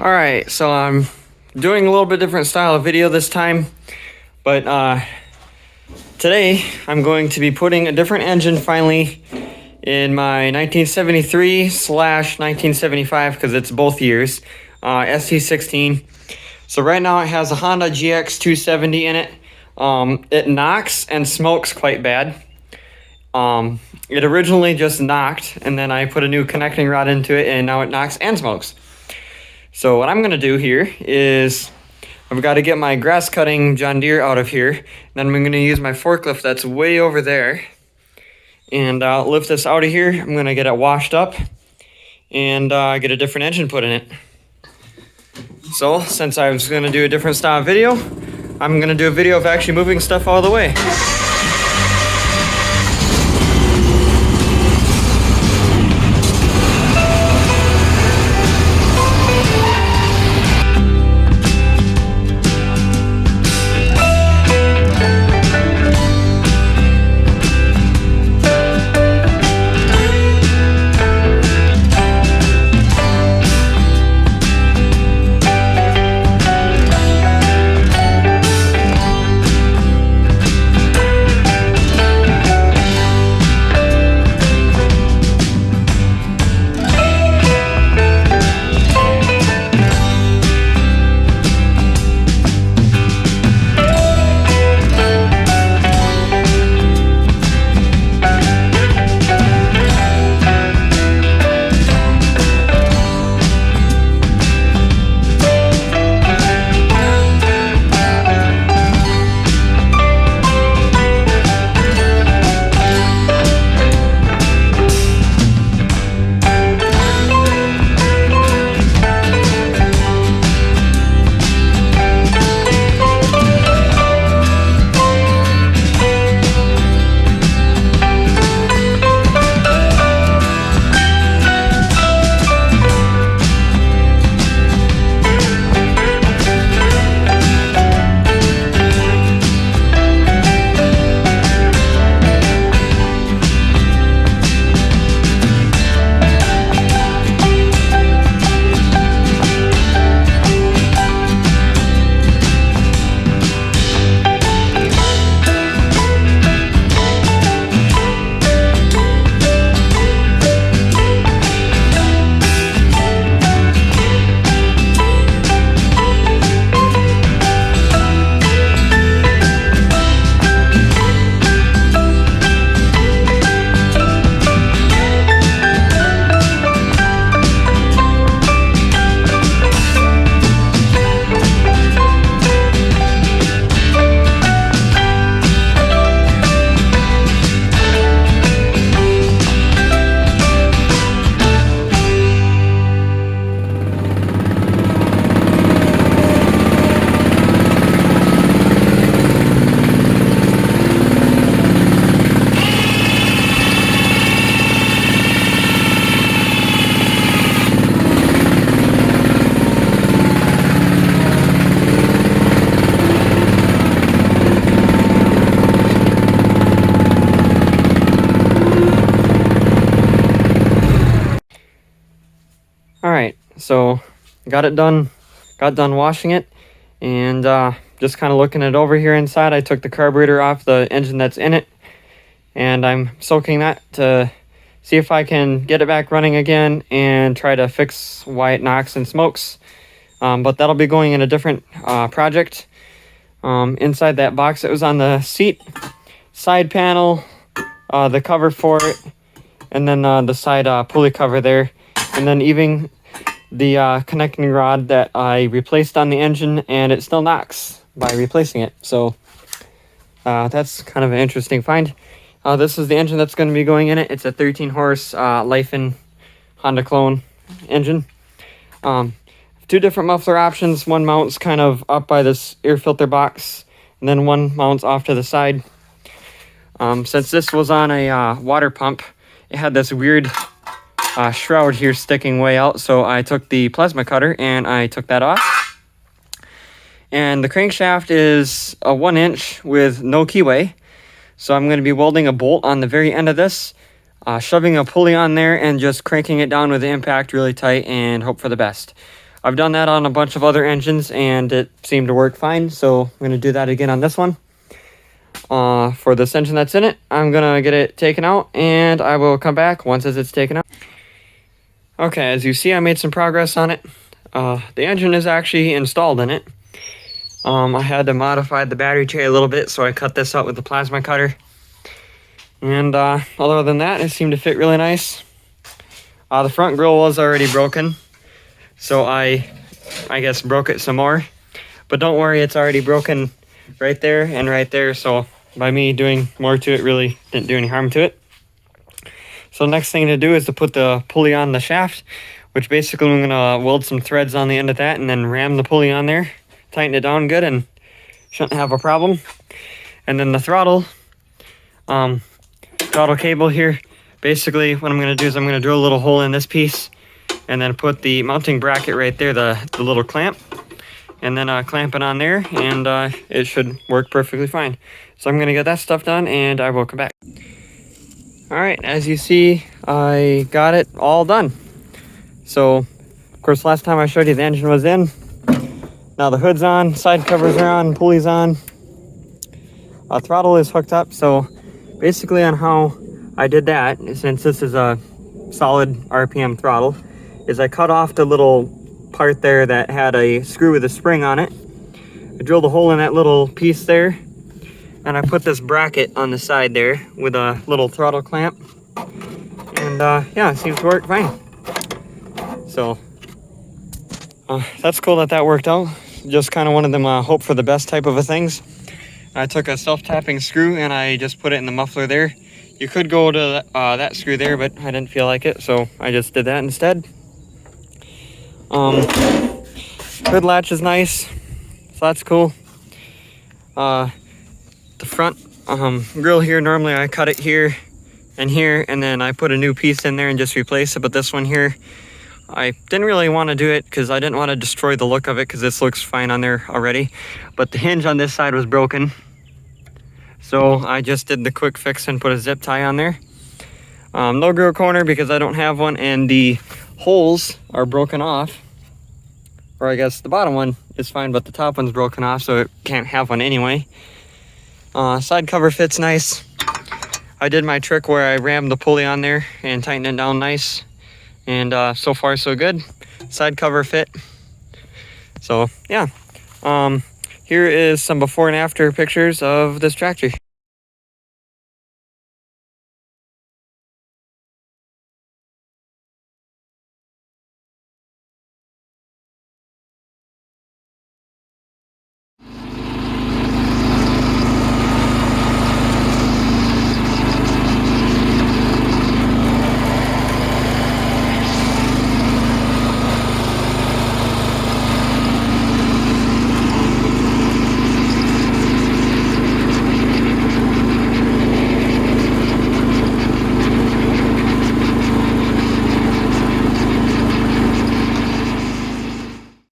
Alright, so I'm doing a little bit different style of video this time, but today I'm going to be putting a different engine finally in my 1973/1975, because it's both years, st16. So right now it has a Honda GX 270 in it. It knocks and smokes quite bad. It originally just knocked, and then I put a new connecting rod into it, and now it knocks and smokes. So what I'm going to do here is I've got to get my grass cutting John Deere out of here. Then I'm going to use my forklift that's way over there. And I'll lift this out of here. I'm going to get it washed up and get a different engine put in it. So since I was going to do a different style video, I'm going to do a video of actually moving stuff out of the way. Alright, so got done washing it, and just kind of looking it over here inside. I took the carburetor off the engine that's in it, and I'm soaking that to see if I can get it back running again and try to fix why it knocks and smokes. But that'll be going in a different project. Inside that box that was on the seat, side panel, the cover for it, and then the side pulley cover there, and then even the connecting rod that I replaced on the engine, and it still knocks by replacing it. So that's kind of an interesting find. This is the engine that's going to be going in it. It's a 13 horse Life-in Honda clone engine. Two different muffler options. One mounts kind of up by this air filter box, and then one mounts off to the side. Since this was on a water pump, it had this weird shroud here sticking way out, so I took the plasma cutter and I took that off. And the crankshaft is a 1-inch with no keyway, so I'm going to be welding a bolt on the very end of this, shoving a pulley on there and just cranking it down with the impact really tight and hope for the best. I've done that on a bunch of other engines and it seemed to work fine, so I'm going to do that again on this one. For this engine that's in it, I'm going to get it taken out and I will come back once it's taken out. Okay, as you see, I made some progress on it. The engine is actually installed in it. I had to modify the battery tray a little bit, so I cut this out with the plasma cutter. And other than that, it seemed to fit really nice. The front grille was already broken, so I guess broke it some more. But don't worry, it's already broken right there and right there, so by me doing more to it really didn't do any harm to it. So the next thing to do is to put the pulley on the shaft, which basically I'm going to weld some threads on the end of that and then ram the pulley on there, tighten it down good, and shouldn't have a problem. And then the throttle cable here, basically what I'm going to do is I'm going to drill a little hole in this piece and then put the mounting bracket right there, the little clamp, and then clamp it on there, and it should work perfectly fine. So I'm going to get that stuff done and I will come back. Alright, as you see, I got it all done. So, of course, last time I showed you the engine was in. Now the hood's on, side covers are on, pulley's on. Throttle is hooked up, so basically on how I did that, since this is a solid RPM throttle, is I cut off the little part there that had a screw with a spring on it. I drilled a hole in that little piece there, and I put this bracket on the side there with a little throttle clamp. And yeah, it seems to work fine. So that's cool that worked out. Just kind of one of them hope for the best type of a things. I took a self-tapping screw and I just put it in the muffler there. You could go to that screw there, but I didn't feel like it, so I just did that instead. Hood latch is nice, so that's cool. The front grill here, normally I cut it here, and then I put a new piece in there and just replace it. But this one here, I didn't really want to do it because I didn't want to destroy the look of it, because this looks fine on there already. But the hinge on this side was broken, so I just did the quick fix and put a zip tie on there. No grill corner because I don't have one, and the holes are broken off. Or I guess the bottom one is fine, but the top one's broken off, so it can't have one anyway. Side cover fits nice. I did my trick where I rammed the pulley on there and tightened it down nice. And so far so good. Side cover fit. So yeah. Here is some before and after pictures of this tractor.